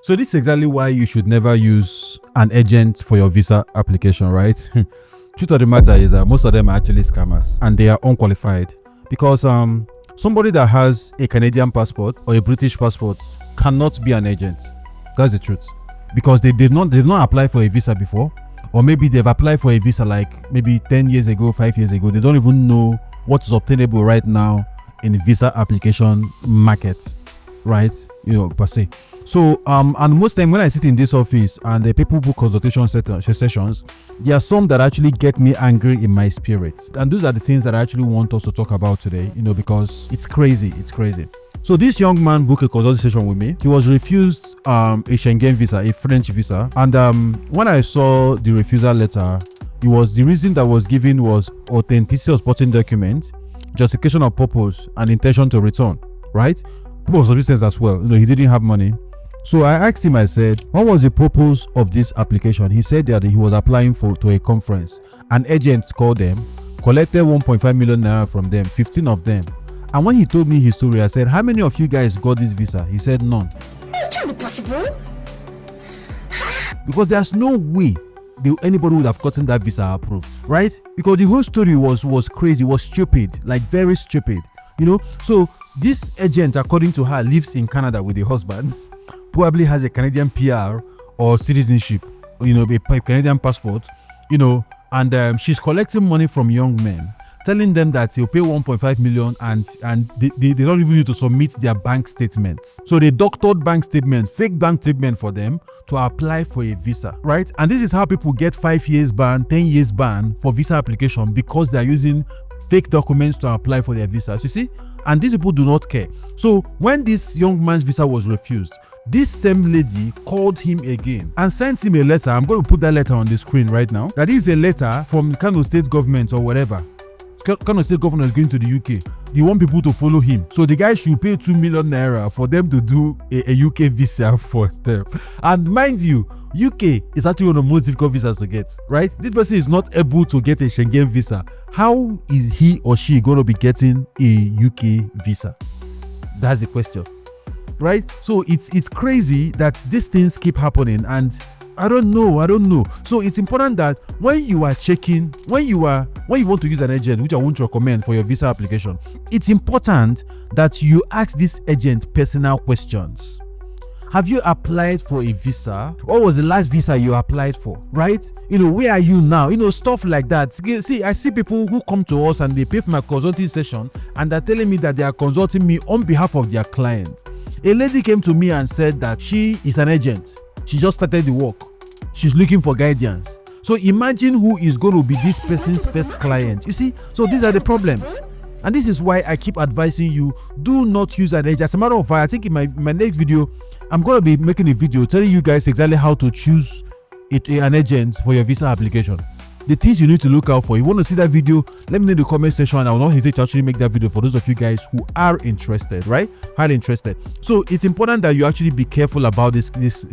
So this is exactly why you should never use an agent for your visa application, right? Truth of the matter is that most of them are actually scammers and they are unqualified because somebody that has a Canadian passport or a British passport cannot be an agent. That's the truth. Because they've not applied for a visa before, or maybe they've applied for a visa like maybe 10 years ago, 5 years ago. They don't even know what is obtainable right now in the visa application market, right? Per se. So and most time when I sit in this office and the people book consultation sessions, there are some that actually get me angry in my spirit, and those are the things that I actually want us to talk about today, because it's crazy. So this young man booked a consultation with me. He was refused a Schengen visa, a French visa, and when I saw the refusal letter, the reason that was given was authenticity of supporting document, justification of purpose, and intention to return, right? Purpose of business as well. He didn't have money. So I asked him, I said, what was the purpose of this application? He said that he was applying to a conference. An agent called them, collected 1.5 million naira from them, 15 of them. And when he told me his story, I said, how many of you guys got this visa? He said, none. It can't be possible. Because there's no way anybody would have gotten that visa approved, right? Because the whole story was crazy, was stupid, like very stupid, So this agent, according to her, lives in Canada with a husband, probably has a Canadian PR or citizenship, a Canadian passport, and she's collecting money from young men, telling them that he'll pay 1.5 million and they don't even need to submit their bank statements. So they doctored bank statement, fake bank statement for them to apply for a visa, right? And this is how people get 5 years ban, 10 years ban for visa application, because they're using fake documents to apply for their visas, you see? And these people do not care. So when this young man's visa was refused, this same lady called him again and sent him a letter. I'm going to put that letter on the screen right now. That is a letter from Kano State government or whatever. Kano State governor is going to the UK. They want people to follow him. So the guy should pay 2 million naira for them to do a UK visa for them. And mind you, UK is actually one of the most difficult visas to get, right? This person is not able to get a Schengen visa. How is he or she going to be getting a UK visa? That's the question, right? So it's crazy that these things keep happening, and I don't know. So it's important that when you are checking, when you want to use an agent, which I won't recommend for your visa application, it's important that you ask this agent personal questions. Have you applied for a visa? What was the last visa you applied for, right? Where are you now? Stuff like that. See, I see people who come to us and they pay for my consulting session and they're telling me that they are consulting me on behalf of their client. A lady came to me and said that she is an agent. She just started the work. She's looking for guidance. So imagine who is going to be this person's first client. You see, so these are the problems. And this is why I keep advising you, do not use an agent. As a matter of fact, I think in my next video, I'm going to be making a video telling you guys exactly how to choose an agent for your visa application. The things you need to look out for. If you want to see that video, let me know in the comment section. I will not hesitate to actually make that video for those of you guys who are interested, right? Highly interested. So it's important that you actually be careful about these things.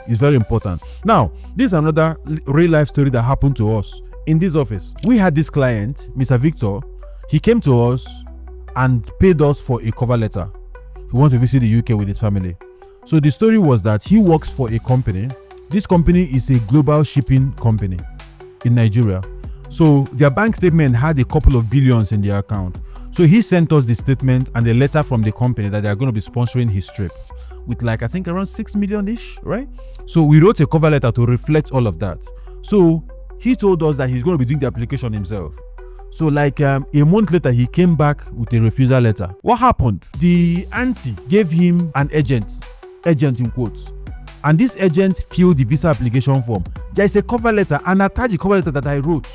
It's very important. Now, this is another real life story that happened to us in this office. We had this client, Mr. Victor. He came to us and paid us for a cover letter. He wanted to visit the UK with his family. So the story was that he works for a company. This company is a global shipping company in Nigeria. So their bank statement had a couple of billions in their account. So he sent us the statement and a letter from the company that they are going to be sponsoring his trip with I think around 6 million-ish, right? So we wrote a cover letter to reflect all of that. So he told us that he's going to be doing the application himself. So a month later, he came back with a refusal letter. What happened? The auntie gave him an agent in quotes. And this agent filled the visa application form. There is a cover letter and attached the cover letter that I wrote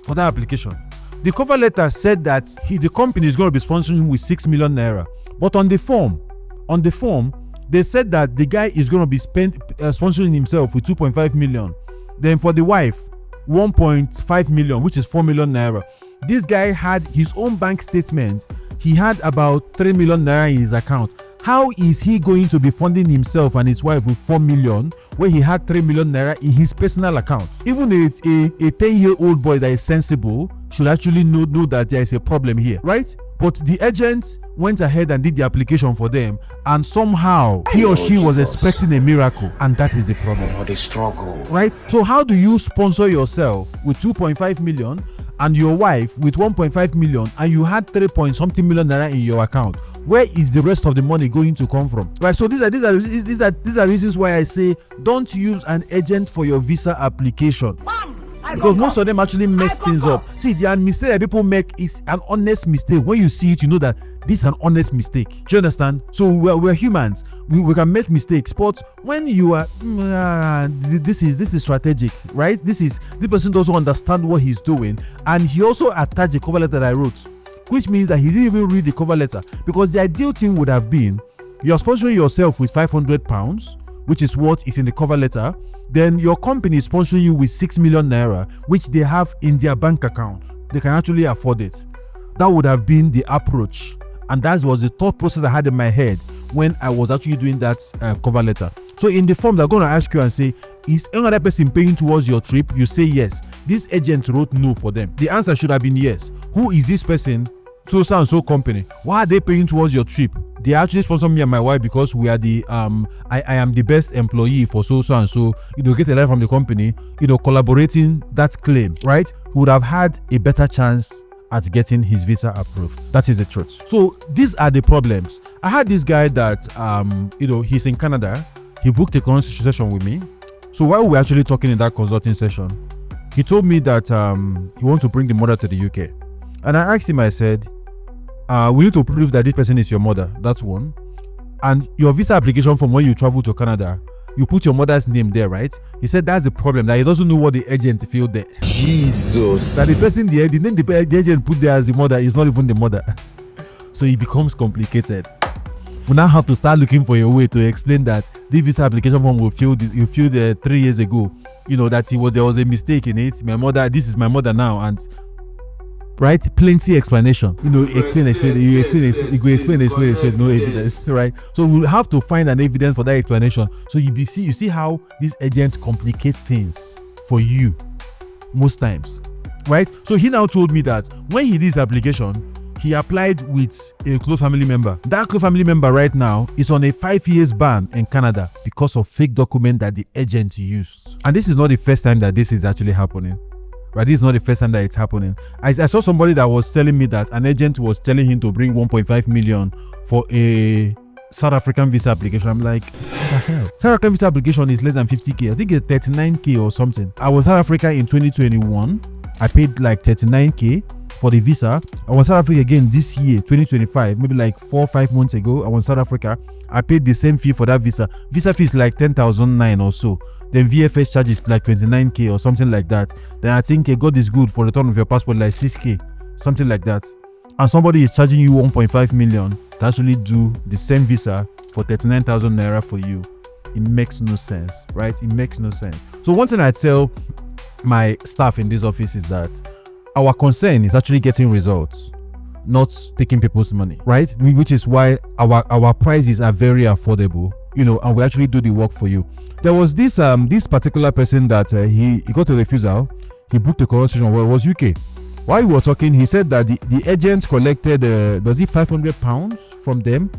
for that application. The cover letter said that the company is going to be sponsoring him with 6 million naira. But on the form, they said that the guy is going to be sponsoring himself with 2.5 million. Then for the wife, 1.5 million, which is 4 million naira. This guy had his own bank statement. He had about 3 million naira in his account. How is he going to be funding himself and his wife with 4 million when he had 3 million naira in his personal account? Even a 10-year-old boy that is sensible should actually know that there is a problem here, right? but the agent went ahead and did the application for them, and somehow he or she was expecting a miracle, and that is the problem. The struggle. Right? So how do you sponsor yourself with 2.5 million and your wife with 1.5 million, and you had 3-point-something million naira in your account? Where is the rest of the money going to come from? Right? So these are reasons why I say don't use an agent for your visa application. Because most of them actually mess things up. See, the mistake that people make is an honest mistake. When you see it, you know that this is an honest mistake. Do you understand? So we're humans. We can make mistakes. But when you are, this is strategic, right? This person doesn't understand what he's doing, and he also attached the cover letter that I wrote, which means that he didn't even read the cover letter. Because the ideal thing would have been you're sponsoring yourself with £500, which is what is in the cover letter. Then your company is sponsoring you with 6 million naira, which they have in their bank account. They can actually afford it. That would have been the approach, and that was the thought process I had in my head when I was actually doing that cover letter. So in the form, they're going to ask you and say, is another person paying towards your trip? You say yes. This agent wrote no for them. The answer should have been yes. Who is this person? So and so company. Why are they paying towards your trip? They actually sponsor me and my wife because we are the I am the best employee for so and so. Get a letter from the company. Collaborating that claim, right? Who would have had a better chance at getting his visa approved. That is the truth. So these are the problems. I had this guy that he's in Canada. He booked a consultation session with me. So while we were actually talking in that consulting session, he told me that he wants to bring the mother to the UK. And I asked him, I said, we need to prove that this person is your mother. That's one. And your visa application form, when you travel to Canada, you put your mother's name there, right? He said that's the problem, that he doesn't know what the agent filled there. Jesus. That the person there, the name the agent put there as the mother is not even the mother. So it becomes complicated. We now have to start looking for a way to explain that the visa application form you filled 3 years ago, that there was a mistake in it. My mother, this is my mother now, and right, plenty explanation. Explain, no evidence, right? So we'll have to find an evidence for that explanation. So you see how these agents complicate things for you most times, right? So he now told me that when he did his application, he applied with a close family member. That close family member right now is on a 5 years ban in Canada because of fake document that the agent used. And this is not the first time that this is actually happening. Right, this is not the first time that it's happening. I saw somebody that was telling me that an agent was telling him to bring 1.5 million for a South African visa application. I'm like, what the hell? South African visa application is less than 50k. I think it's 39k or something. I was South Africa in 2021. I paid like 39k for the visa. I was South Africa again this year, 2025, maybe like 4 or 5 months ago. I was South Africa. I paid the same fee for that visa. Visa fee is like 10,009 or so. Then VFS charges like 29k or something like that. Then I think God is good for return of your passport like 6k, something like that. And somebody is charging you 1.5 million to actually do the same visa for 39,000 naira for you. It makes no sense, right? It makes no sense. So one thing I tell my staff in this office is that our concern is actually getting results, not taking people's money, right? Which is why our prices are very affordable, and we actually do the work for you. There was this particular person that he got a refusal. He booked a conversation where it was UK. While we were talking, he said that the agent collected was it £500 from them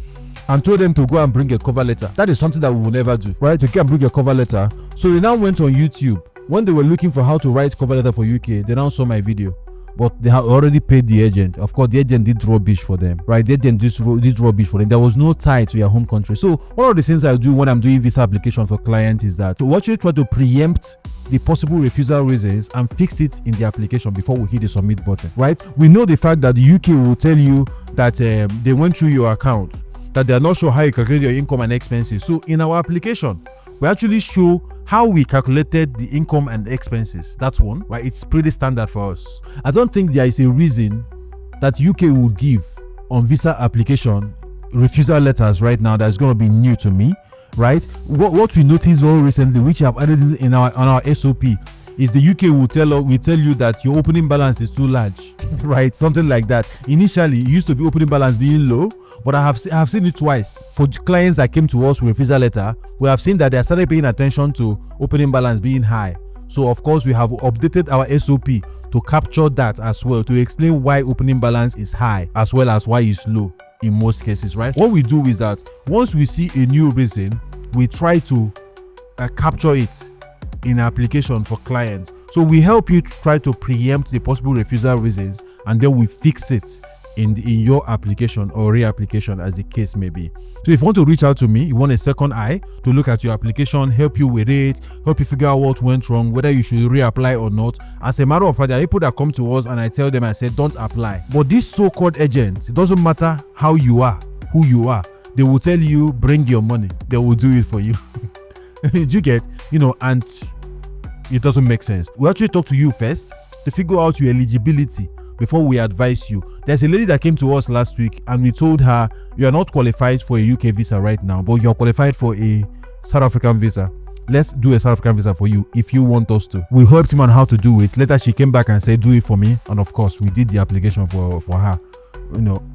and told them to go and bring a cover letter. That is something that we will never do, right? To go and bring a cover letter. So they now went on YouTube. When they were looking for how to write cover letter for UK, they now saw my video. But they had already paid the agent. Of course, the agent did rubbish for them, right? The agent did rubbish for them. There was no tie to your home country. So one of the things I do when I'm doing visa application for clients is that we actually try to preempt the possible refusal reasons and fix it in the application before we hit the submit button, right? We know the fact that the UK will tell you that they went through your account, that they are not sure how you calculate your income and expenses. So in our application, we actually show how we calculated the income and expenses. That's one, right? It's pretty standard for us. I don't think there is a reason that UK will give on visa application refusal letters right now that's going to be new to me, right? What we noticed very recently, which I've added in on our SOP, is the UK will tell you that your opening balance is too large, right? Something like that. Initially, it used to be opening balance being low, but I have seen it twice. For clients that came to us with refusal letter, we have seen that they started paying attention to opening balance being high. So of course, we have updated our SOP to capture that as well, to explain why opening balance is high as well as why it's low in most cases, right? What we do is that once we see a new reason, we try to capture it in application for clients. So we help you try to preempt the possible refusal reasons, and then we fix it in your application or reapplication as the case may be. So if you want to reach out to me, you want a second eye to look at your application, help you with it, help you figure out what went wrong, whether you should reapply or not. As a matter of fact, there are people that come to us and I tell them, I said, don't apply. But this so-called agent, it doesn't matter how you are, who you are, they will tell you, bring your money. They will do it for you. You get, and it doesn't make sense. We actually talk to you first to figure out your eligibility before we advise you. There's a lady that came to us last week and we told her, you are not qualified for a UK visa right now, but you're qualified for a South African visa. Let's do a South African visa for you if you want us to. We helped him on how to do it. Later she came back and said, do it for me. And of course we did the application for her,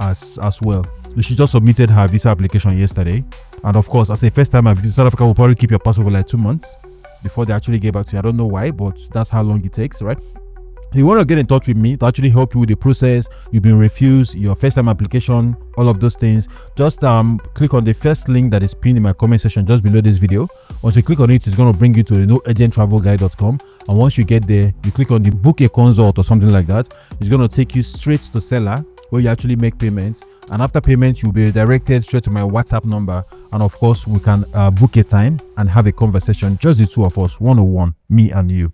as well. So she just submitted her visa application yesterday. And of course, as a first time, South Africa will probably keep your passport for like 2 months before they actually get back to you. I don't know why, but that's how long it takes, right? If you want to get in touch with me to actually help you with the process, you've been refused, your first time application, all of those things, just click on the first link that is pinned in my comment section just below this video. Once you click on it, it's going to bring you to the noagenttravelguide.com, and once you get there, you click on the book a consult or something like that. It's going to take you straight to Seller, where you actually make payments, and after payment you'll be redirected straight to my WhatsApp number, and of course we can book a time and have a conversation, just the two of us, one-on-one, me and you.